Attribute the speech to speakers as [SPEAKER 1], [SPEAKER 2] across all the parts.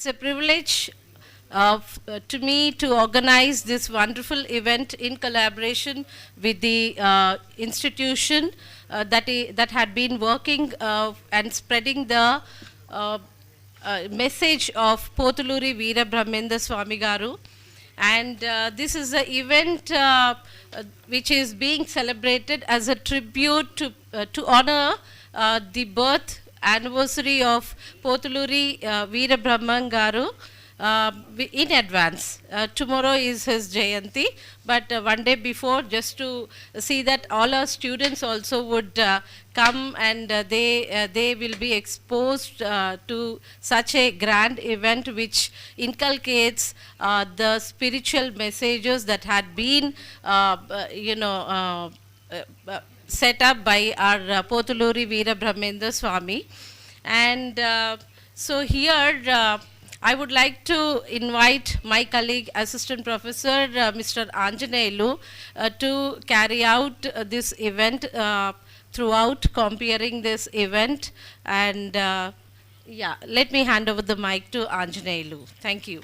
[SPEAKER 1] It's a privilege to me to organize this wonderful event in collaboration with the institution that had been working and spreading the message of Potuluri Veera Brahmendra Swami Garu. And this is an event which is being celebrated as a tribute to honor the birth anniversary of Potuluri Veera Brahman Garu in advance. Tomorrow is his Jayanti, but one day before, just to see that all our students also would come and they will be exposed to such a grand event which inculcates the spiritual messages that had been, set up by our Potuluri Veera Brahmendra Swami. And so here I would like to invite my colleague, Assistant Professor Mr. Anjaneyulu, to carry out this event throughout, comparing this event. And yeah, let me hand over the mic to Anjaneyulu. Thank you.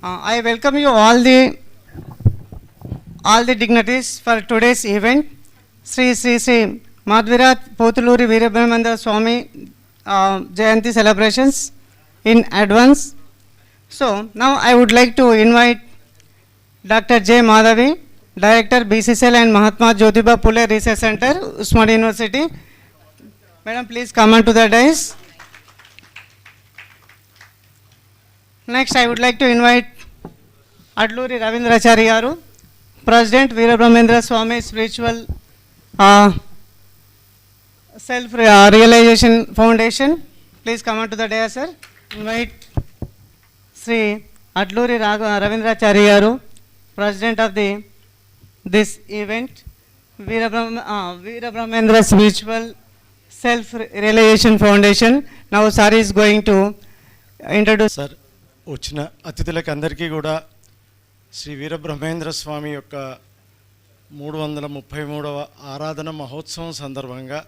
[SPEAKER 2] I welcome you all the dignitaries for today's event. Sri Madhvirat Potuluri Veera Brahmendra Swami Jayanti celebrations in advance. So now I would like to invite Dr. J. Madhavi, Director BCCL and Mahatma Jyotiba Phule Research Center, Usmania University. Madam, please come on to the dais. Next, I would like to invite Adluri Ravindrachari Garu, President Veera Brahmendra Swami Spiritual Self-Realization Foundation. Please come on to the dais, sir. Invite Sri Adluri Ravindrachari Garu, President of this event, Veera Brahmendra Spiritual Self-Realization Foundation. Now, sir is going to introduce.
[SPEAKER 3] Sir. వచ్చిన అతిథులకు అందరికీ కూడా శ్రీ వీరబ్రహ్మేంద్ర స్వామి యొక్క 333వ ఆరాధన మహోత్సవం సందర్భంగా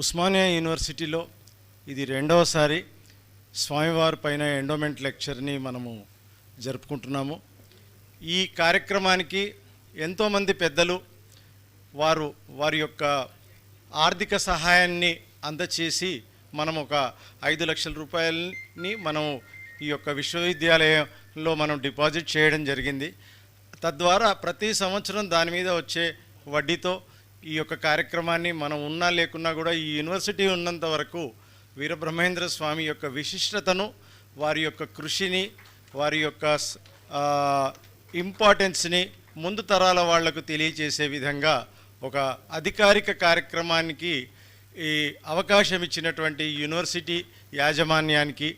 [SPEAKER 3] ఉస్మానియా యూనివర్సిటీలో ఇది రెండవసారి స్వామివారి పైన ఎండోమెంట్ లెక్చర్ని మనము జరుపుకుంటున్నాము. ఈ కార్యక్రమానికి ఎంతోమంది పెద్దలు వారి యొక్క ఆర్థిక సహాయాన్ని అందచేసి మనం ఒక 5 లక్షల రూపాయలని మనం ఈ యొక్క విశ్వవిద్యాలయంలో మనం డిపాజిట్ చేయడం జరిగింది. తద్వారా ప్రతి సంవత్సరం దాని మీద వచ్చే వడ్డీతో ఈ యొక్క కార్యక్రమాన్ని మనం ఉన్నా లేకున్నా కూడా ఈ యూనివర్సిటీ ఉన్నంత వరకు వీరబ్రహ్మేంద్ర స్వామి యొక్క విశిష్టతను, వారి యొక్క కృషిని, వారి యొక్క ఇంపార్టెన్స్ని ముందు తరాల వాళ్లకు తెలియచేసే విధంగా ఒక అధికారిక కార్యక్రమానికి ఈ అవకాశం ఇచ్చినటువంటి యూనివర్సిటీ యాజమాన్యానికి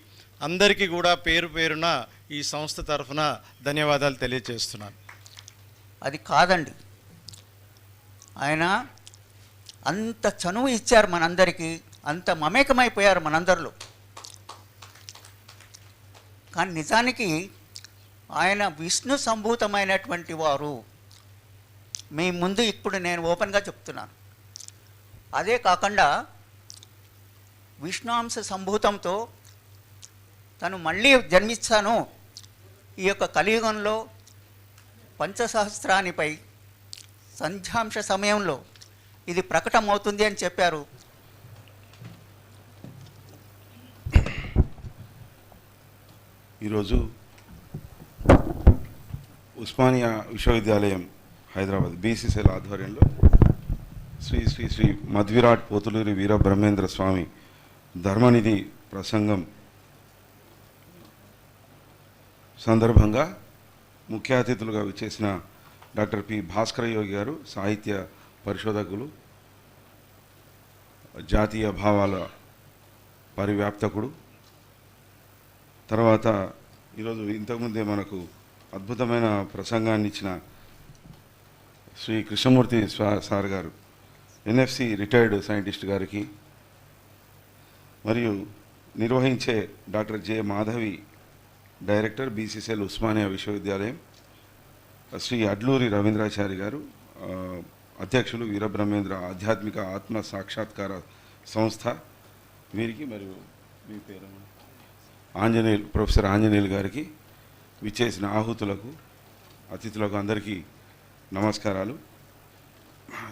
[SPEAKER 3] అందరికీ కూడా పేరు పేరున ఈ సంస్థ తరఫున ధన్యవాదాలు తెలియజేస్తున్నాను.
[SPEAKER 4] అది కాదండి, ఆయన అంత చనువు ఇచ్చారు మనందరికీ, అంత మమేకమైపోయారు మనందరిలో. కానీ నిజానికి ఆయన విష్ణు సంభూతమైనటువంటి వారు. మీ ముందు ఇప్పుడు నేను ఓపెన్గా చెప్తున్నాను. అదే కాకుండా విష్ణుంశ సంభూతంతో తను మళ్ళీ జన్మిస్తాను ఈ యొక్క కలియుగంలో పంచసహస్రానిపై సంధ్యాంశ సమయంలో ఇది ప్రకటమవుతుంది అని చెప్పారు.
[SPEAKER 5] ఈరోజు ఉస్మానియా విశ్వవిద్యాలయం హైదరాబాద్ బీసీసీఎల్ ఆధ్వర్యంలో శ్రీ మధ్విరాట్ పోతులూరి వీర బ్రహ్మేంద్ర స్వామి ధర్మనిధి ప్రసంగం సందర్భంగా ముఖ్య అతిథులుగా విచ్చేసిన డాక్టర్ పి భాస్కర యోగి గారు, సాహిత్య పరిశోధకులు, జాతీయ భావాల పరివ్యాప్తకుడు, తర్వాత ఈరోజు ఇంతకుముందే మనకు అద్భుతమైన ప్రసంగాన్ని ఇచ్చిన శ్రీ కృష్ణమూర్తి సార్ గారు, ఎన్ఎఫ్సి రిటైర్డ్ సైంటిస్ట్ గారికి, మరియు నిర్వహించే doctor J Madhavi, director BCCL Osmania విశ్వవిద్యాలయం, శ్రీ అడ్లూరి రవీంద్రాచారి గారు, అధ్యక్షులు వీరబ్రహ్మేంద్ర ఆధ్యాత్మిక ఆత్మ సాక్షాత్కార సంస్థ, వీరికి మరియు మీ పేరు ఆంజనేయులు, ప్రొఫెసర్ ఆంజనేయులు గారికి, విచ్చేసిన ఆహుతులకు, అతిథులకు అందరికీ నమస్కారాలు.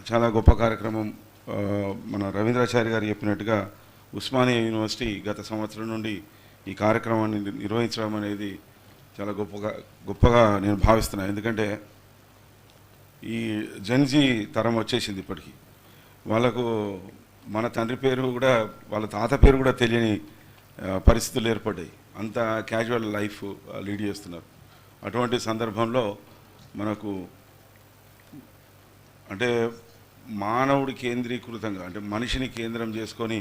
[SPEAKER 5] చాలా గొప్ప కార్యక్రమం. మన రవీంద్రాచారి గారు చెప్పినట్టుగా ఉస్మానియా యూనివర్సిటీ గత సంవత్సరం నుండి ఈ కార్యక్రమాన్ని నిర్వహించడం అనేది చాలా గొప్పగా నేను భావిస్తున్నాను. ఎందుకంటే ఈ జెన్జీ తరం వచ్చేసింది ఇప్పటికీ. వాళ్ళకు మన తండ్రి పేరు కూడా, వాళ్ళ తాత పేరు కూడా తెలియని పరిస్థితులు ఏర్పడ్డాయి. అంత క్యాజువల్ లైఫ్ లీడ్ చేస్తున్నారు. అటువంటి సందర్భంలో మనకు అంటే మానవుడి కేంద్రీకృతంగా, అంటే మనిషిని కేంద్రం చేసుకొని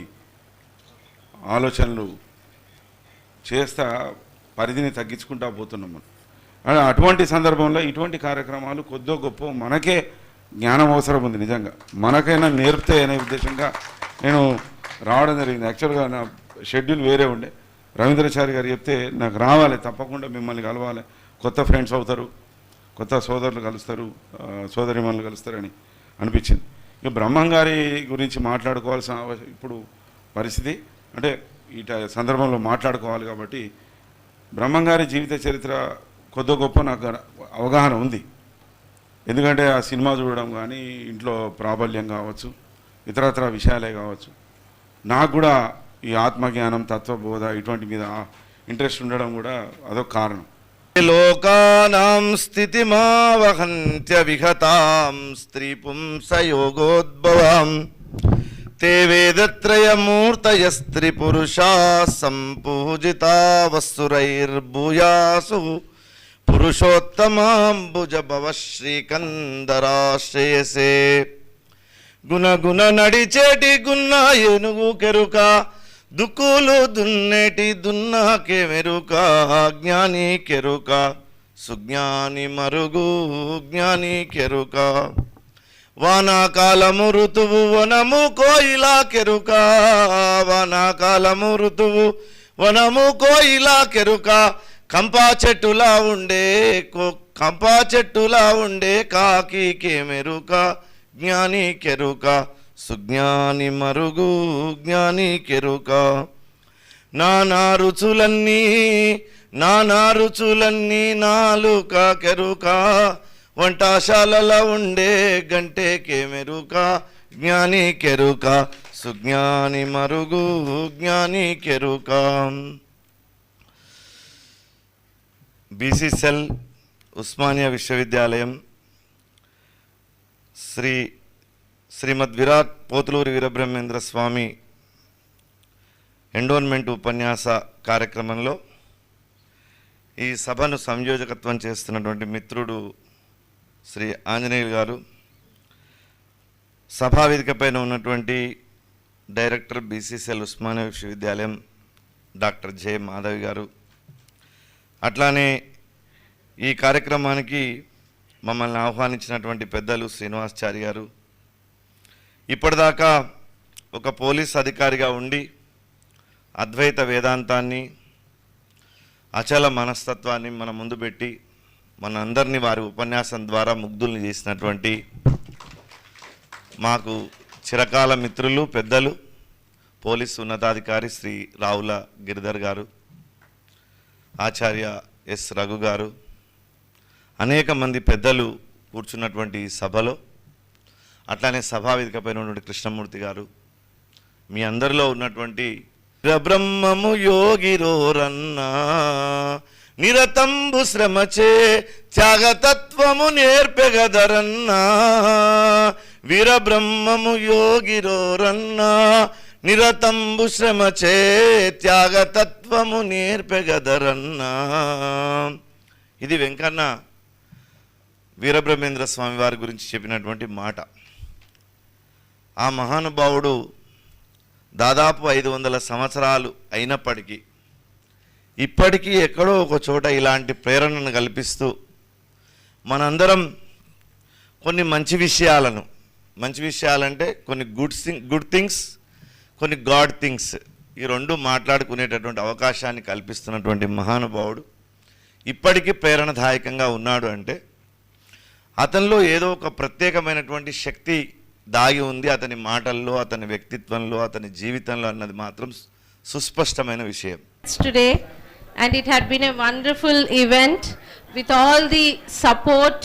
[SPEAKER 5] ఆలోచనలు చేస్తా పరిధిని తగ్గించుకుంటా పోతున్నాం మనం. అటువంటి సందర్భంలో ఇటువంటి కార్యక్రమాలు కొద్దో గొప్ప మనకే జ్ఞానం అవసరం ఉంది. నిజంగా మనకైనా నేర్పితే అనే ఉద్దేశంగా నేను రావడం జరిగింది. యాక్చువల్గా నా షెడ్యూల్ వేరే ఉండే. రవీంద్రాచారి గారు చెప్తే నాకు రావాలి, తప్పకుండా మిమ్మల్ని కలవాలి, కొత్త ఫ్రెండ్స్ అవుతారు, కొత్త సోదరులు కలుస్తారు, సోదరిమణులు కలుస్తారని అనిపించింది. ఇక బ్రహ్మంగారి గురించి మాట్లాడుకోవాల్సిన ఇప్పుడు పరిస్థితి, అంటే ఈ సందర్భంలో మాట్లాడుకోవాలి కాబట్టి బ్రహ్మంగారి జీవిత చరిత్ర కొద్ది గొప్ప నాకు అవగాహన ఉంది. ఎందుకంటే ఆ సినిమా చూడడం కానీ, ఇంట్లో ప్రాబల్యం కావచ్చు, ఇతరత్ర విషయాలే కావచ్చు, నాకు కూడా ఈ ఆత్మజ్ఞానం, తత్వబోధ ఇటువంటి మీద ఇంట్రెస్ట్ ఉండడం కూడా అదొక కారణం.
[SPEAKER 6] లోకానాం స్థితిమావహంత్య విహతాం స్త్రీ పుంసయోగోద్భవాం తే వేదత్రయమూర్తయ స్త్రీ పురుషా సంపూజితా వసురైర్భూయాసు పురుషోత్తమాంబుజ భవ శ్రీకందరాశ్రేయసే. గుణగుణ నడిచేటి గున్న ఏనుగు కెరుక, దుక్కులు దున్నేటి దున్నాకే మెరుక, జ్ఞాని కెరుక సుజ్ఞాని మరుగు జ్ఞాని కెరుక. వానాకాలము ఋతువు వనము కోయిలా కెరుక, వానాకాలము ఋతువు వనము కోయిలా కెరుక. కంపా చెట్టులా ఉండే కాకి మెరుక, జ్ఞాని కెరుక సుజ్ఞాని మరుగు జ్ఞాని కెరుక. నానా రుచులన్నీ నాలుక కెరుక, వంటశాలలో ఉండే గంటేకే మెరుక, జ్ఞాని కెరుక సుజ్ఞాని మరుగు జ్ఞాని కెరుక. బీసీసెల్ ఉస్మానియా విశ్వవిద్యాలయం శ్రీమద్ పోతులూరి వీరబ్రహ్మేంద్ర స్వామి ఎండోన్మెంట్ ఉపన్యాస కార్యక్రమంలో ఈ సభను సంయోజకత్వం చేస్తున్నటువంటి మిత్రుడు శ్రీ ఆంజనేయులు గారు, సభావేదిక పైన ఉన్నటువంటి డైరెక్టర్ బీసీసీఎల్ ఉస్మానియా విశ్వవిద్యాలయం డాక్టర్ జె మాధవి గారు, అట్లానే ఈ కార్యక్రమానికి మమ్మల్ని ఆహ్వానించినటువంటి పెద్దలు శ్రీనివాసాచారి గారు, ఇప్పటిదాకా ఒక పోలీస్ అధికారిగా ఉండి అద్వైత వేదాంతాన్ని, అచల మనస్తత్వాన్ని మన ముందు పెట్టి మనందరినీ వారి ఉపన్యాసం ద్వారా ముగ్ధుల్ని చేసినటువంటి మాకు చిరకాల మిత్రులు, పెద్దలు, పోలీసు ఉన్నతాధికారి శ్రీ రావుల గిరిధర్ గారు, ఆచార్య ఎస్ రఘు గారు, అనేక మంది పెద్దలు కూర్చున్నటువంటి సభలో, అట్లానే సభావేదిక పైన ఉన్నటువంటి కృష్ణమూర్తి గారు, మీ అందరిలో ఉన్నటువంటి బ్రహ్మము యోగిరోరన్నా నిరతంబు శ్రమచే త్యాగతత్వము నేర్పెగదరన్నా. వీరబ్రహ్మము యోగిరోరన్నా నిరతంబు శ్రమచే త్యాగతత్వము నేర్పెగదరన్నా. ఇది వెంకన్న వీరబ్రహ్మేంద్ర స్వామి వారి గురించి చెప్పినటువంటి మాట. ఆ మహానుభావుడు దాదాపు 500 సంవత్సరాలు అయినప్పటికీ ఇప్పటికీ ఎక్కడో ఒక చోట ఇలాంటి ప్రేరణను కల్పిస్తూ మనందరం కొన్ని మంచి విషయాలంటే కొన్ని గుడ్ థింగ్స్, కొన్ని గాడ్ థింగ్స్, ఈ రెండు మాట్లాడుకునేటటువంటి అవకాశాన్ని కల్పిస్తున్నటువంటి మహానుభావుడు ఇప్పటికీ ప్రేరణదాయకంగా ఉన్నాడు అంటే అతనిలో ఏదో ఒక ప్రత్యేకమైనటువంటి శక్తి దాగి ఉంది, అతని మాటల్లో, అతని వ్యక్తిత్వంలో, అతని జీవితంలో అన్నది మాత్రం సుస్పష్టమైన విషయం.
[SPEAKER 1] Today, and it had been a wonderful event with all the support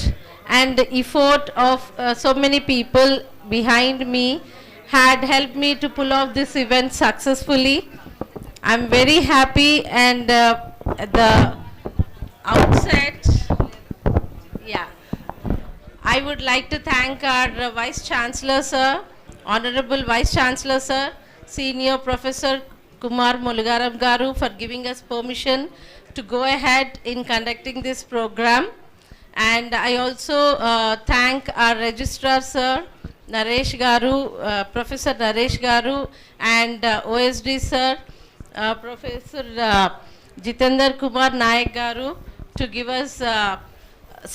[SPEAKER 1] and effort of so many people behind me had helped me to pull off this event successfully. I'm very happy, and at the outset, yeah, I would like to thank our Vice Chancellor sir, Honorable Vice Chancellor sir, Senior Professor Kumar Mulugaram Garu, for giving us permission to go ahead in conducting this program. And I also thank our Registrar sir, Naresh Garu, Professor Naresh Garu, and OSD sir, Professor Jitendra Kumar Nayak Garu, to give us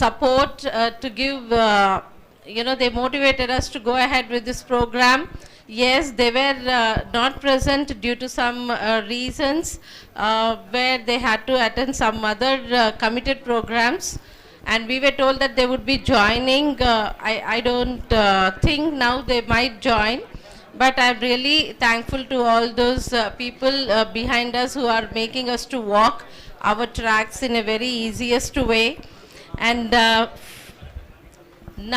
[SPEAKER 1] support, to give, they motivated us to go ahead with this program. Yes, they were not present due to some reasons where they had to attend some other committed programs, and we were told that they would be joining. I don't think now they might join, but I'm really thankful to all those people behind us who are making us to walk our tracks in a very easiest way. And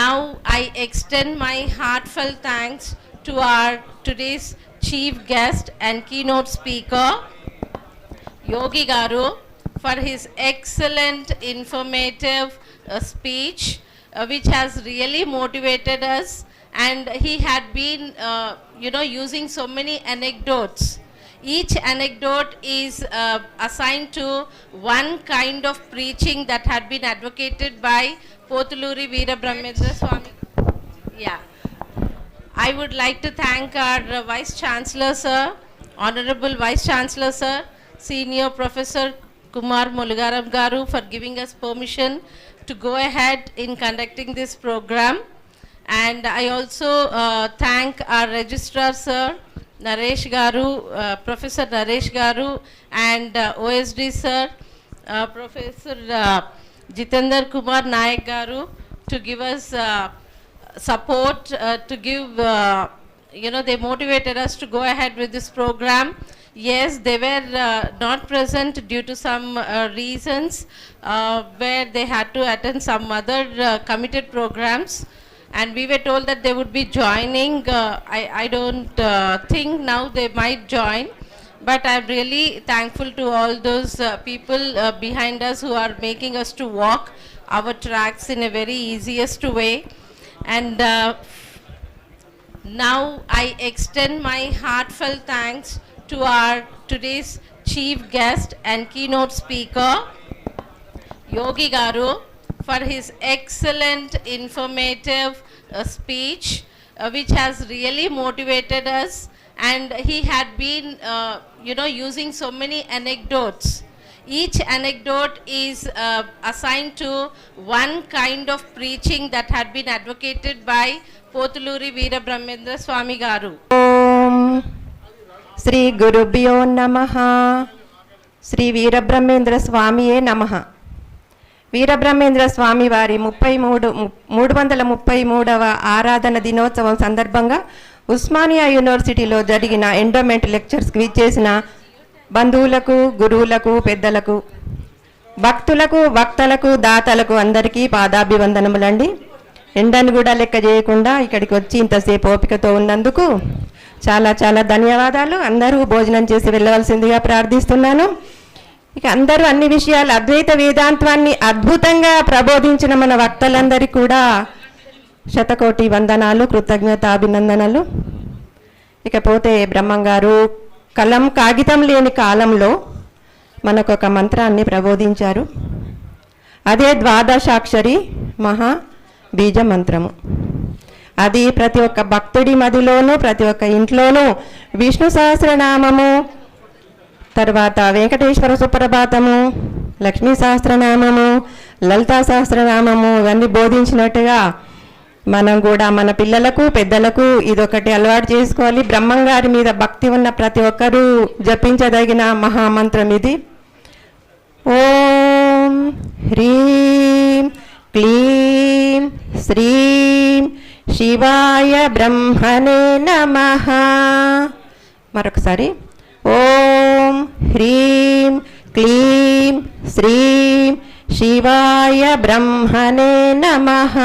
[SPEAKER 1] now I extend my heartfelt thanks to our today's chief guest and keynote speaker, Yogi Garu, for his excellent informative speech, which has really motivated us. And he had been using so many anecdotes. Each anecdote is assigned to one kind of preaching that had been advocated by Pothuluri Veerabrahmendra Swami. Yeah. I would like to thank our Vice Chancellor sir, Honorable Vice Chancellor sir, Senior Professor Kumar Mulugaram Garu, for giving us permission to go ahead in conducting this program. And I also thank our Registrar sir, Naresh Garu, Professor Naresh Garu, and OSD sir, Professor Jitendra Kumar Nayak Garu, to give us support, to give, they motivated us to go ahead with this program. Yes, they were not present due to some reasons where they had to attend some other committed programs, and we were told that they would be joining. I don't think now they might join, but I'm really thankful to all those people behind us who are making us to walk our tracks in a very easiest way. And now I extend my heartfelt thanks to our today's chief guest and keynote speaker, Yogi Garu, for his excellent informative speech, which has really motivated us. And he had been using so many anecdotes. Each anecdote is assigned to one kind of preaching that had been advocated by Pothuluri Veerabrahmendra Swami Garu.
[SPEAKER 7] Om Sri Gurubhyo Namaha. Sri Veerabrahmendra Swamiye Namaha. Veerabrahmendra స్వామి వారి 333వ ఆరాధన దినోత్సవం సందర్భంగా ఉస్మానియా యూనివర్సిటీలో జరిగిన endowment లెక్చర్స్కి విచ్చేసిన బంధువులకు, గురువులకు, పెద్దలకు, భక్తులకు, వక్తలకు, దాతలకు అందరికీ పాదాభివందనములండి. ఎండను కూడా లెక్క చేయకుండా ఇక్కడికి వచ్చి ఇంతసేపు ఓపికతో ఉన్నందుకు చాలా చాలా ధన్యవాదాలు. అందరూ భోజనం చేసి వెళ్ళవలసిందిగా ప్రార్థిస్తున్నాను. ఇక అందరూ అన్ని విషయాలు అద్వైత వేదాంతాన్ని అద్భుతంగా ప్రబోధించిన మన వక్తలందరికీ కూడా శతకోటి వందనాలు, కృతజ్ఞతాభినందనలు. ఇకపోతే బ్రహ్మంగారు కలం కాగితం లేని కాలంలో మనకొక మంత్రాన్ని ప్రబోధించారు. అదే ద్వాదశాక్షరి మహా బీజ మంత్రము. అది ప్రతి ఒక్క భక్తుడి మదిలోనూ, ప్రతి ఒక్క ఇంట్లోనూ విష్ణు సహస్రనామము, తర్వాత వెంకటేశ్వర సుప్రభాతము, లక్ష్మీ సహస్రనామము, లలితా సహస్రనామము ఇవన్నీ బోధించినట్టుగా మనం కూడా మన పిల్లలకు, పెద్దలకు ఇదొకటి అలవాటు చేసుకోవాలి. బ్రహ్మంగారి మీద భక్తి ఉన్న ప్రతి ఒక్కరూ జపించదగిన మహామంత్రం ఇది. ఓం హ్రీం క్లీం శ్రీం శివాయ బ్రహ్మణే నమః. మరొకసారి ఓం హ్రీం క్లీం శ్రీం శివాయ బ్రహ్మణే నమః.